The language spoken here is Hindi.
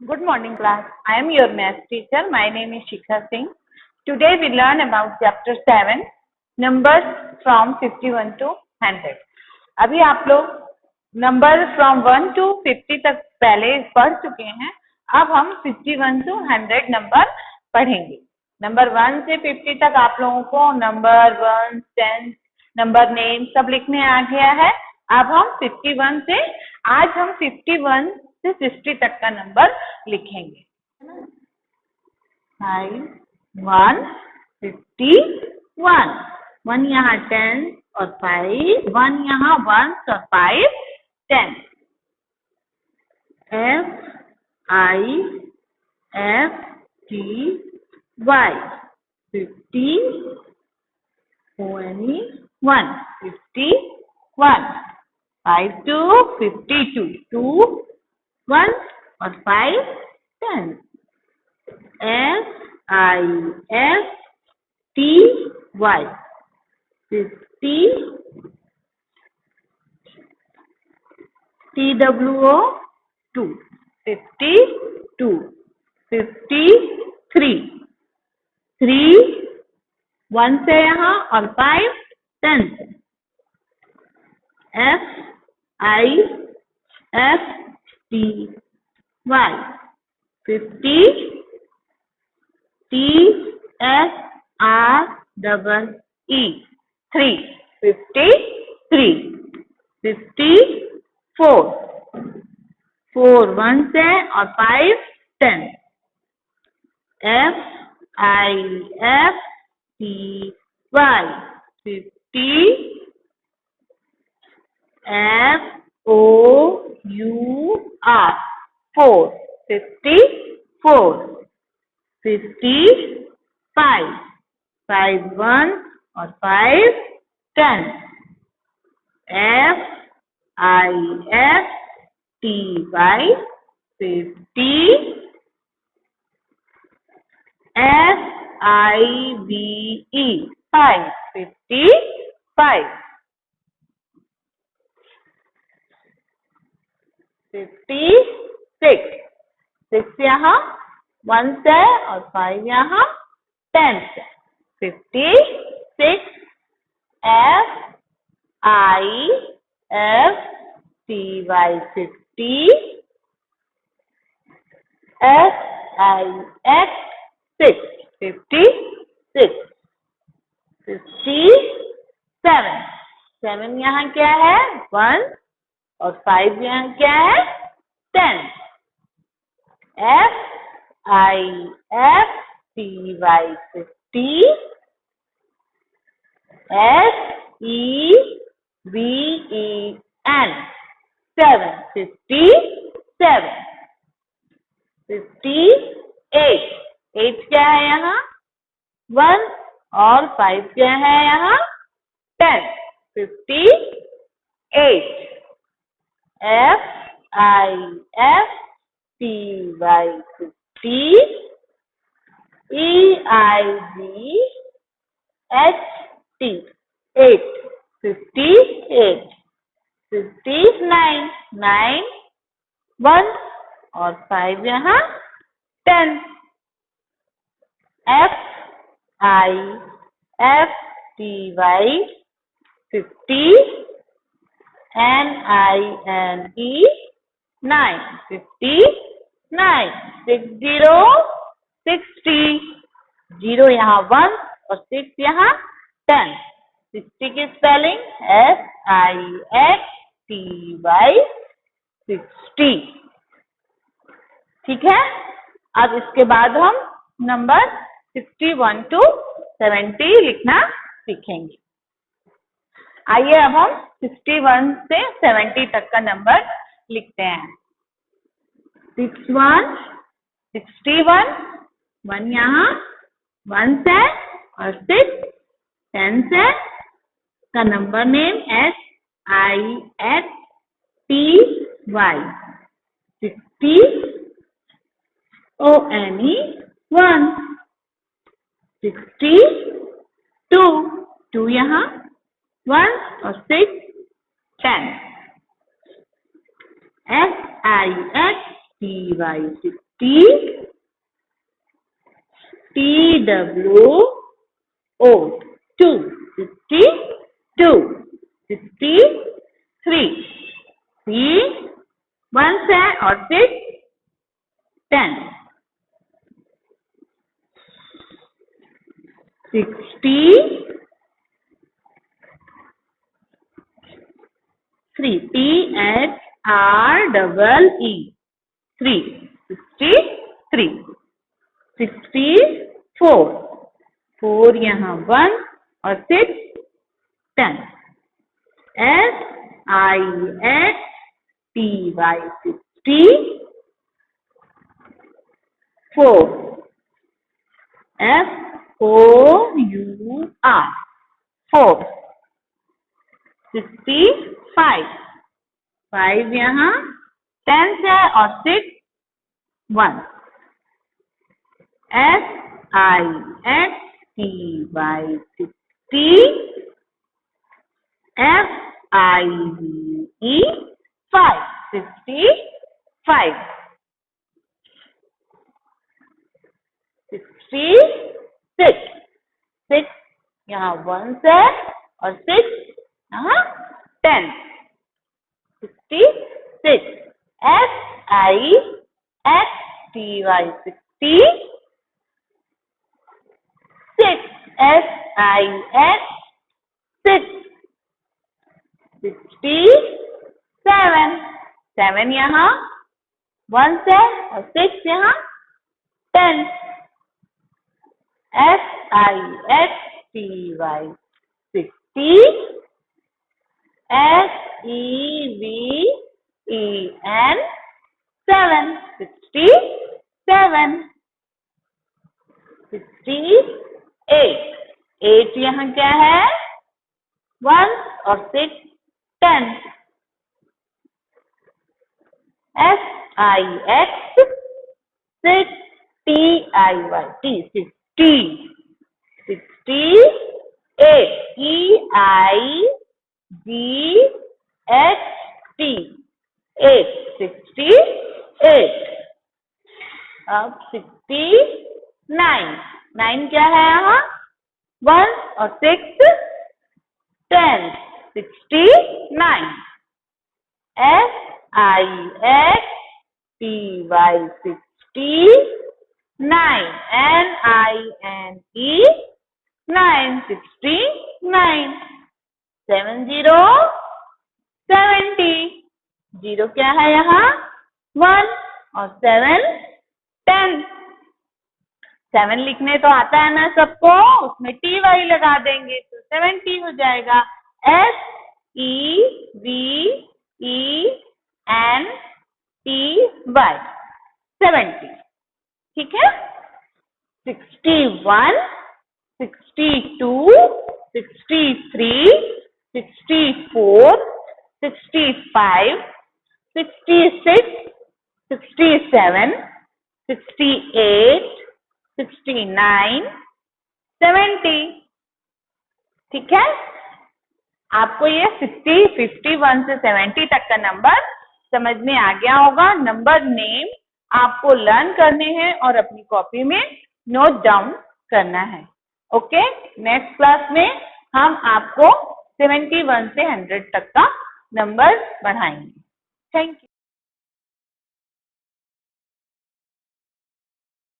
Good morning, class. I am your math teacher. My name is Shikha Singh. Today we learn about Chapter 7, numbers from 51 to 100. अभी आप लोग नंबर फ्रॉम 1 to 50 तक पहले पढ़ चुके हैं. अब हम 51 to 100 नंबर पढ़ेंगे. नंबर 1 से 50 तक आप लोगों को नंबर 1, 10, नंबर नेम सब लिखने आ गया है. अब हम 51 से आज हम 51 से 60 तक का नंबर लिखेंगे. 5, 1, 51. 1 यहाँ 10 और 5, 1 यहाँ 1 और 5 10. FIFTY 50 1 51. 5 to 52 2 1 और 5 10. FIFTY 50 TWO 2 52 53 3 1 से यहाँ और 5 10 से. FIFTY 50 TSREE 3 53 54 4 1 से और 5 10. FIFTY 50 FOUR 4 54 55 5 1 और 5 10. FIFTY 50 SIVE 5 55 56 6 यहाँ 1 से और 5 यहाँ 10 से. 56 FIFTY 50 SIX 6 56 57 7 यहाँ क्या है 1 और 5 यहाँ क्या है 10. FIFTY 50 SEVEN 7 57 58 8 क्या है यहाँ 1 और 5 क्या है यहाँ 10. 58 FIFTY 50 EIGHT 8 58 59 9 1 और 5 यहाँ 10. FIFTY 50 NINE 9 59 60 60 0 यहाँ 1 और 6 यहाँ 10. 60 की स्पेलिंग SIXTY 60. ठीक है. अब इसके बाद हम नंबर 61 to 70 लिखना सीखेंगे. आइए अब हम 61 से 70 तक का नंबर लिखते हैं. 61 61 1 यहाँ 1 से और 6 10 से का नंबर नेम SIXTY 60 ONE 1 62 2 यहाँ 1 और 6 10. SIXTY TWO 2 62 63 3 1 है और 6 10 63 THREE 3 63 64 4 यहाँ 1 और 6 10 SIXTY 64 FOUR 4 65 5 यहाँ 10 है और 6 1 SIXTY 60 FIVE 5 65 66 6 यहाँ 1 है और 6 यहाँ 10 66 SIXTY 60 6 SIX 6 67 7 यहाँ 1 है और 6 यहाँ 10 SIXTY 60 SEVEN 7 67 68 8 यहाँ क्या है 1 और 6 10 SIX 6 TIY 60 68 EIGHT 8 68 अब 69 9 क्या है यहाँ 1 और 6 10 69 SIXTY 69 NINE 9 69 70 70 0 क्या है यहाँ 1 और 7 10 7 लिखने तो आता है ना सबको उसमें TY लगा देंगे तो 70 हो जाएगा SEVENTY 70 ठीक है 61 62 63 64 65 66 67 68 69 70 ठीक है आपको ये 60 51 से 70 तक का नंबर समझ में आ गया होगा नंबर नेम आपको लर्न करने हैं और अपनी कॉपी में नोट डाउन करना है ओके नेक्स्ट क्लास में हम आपको 71 से 100 तक का नंबर बढ़ाएंगे थैंक यू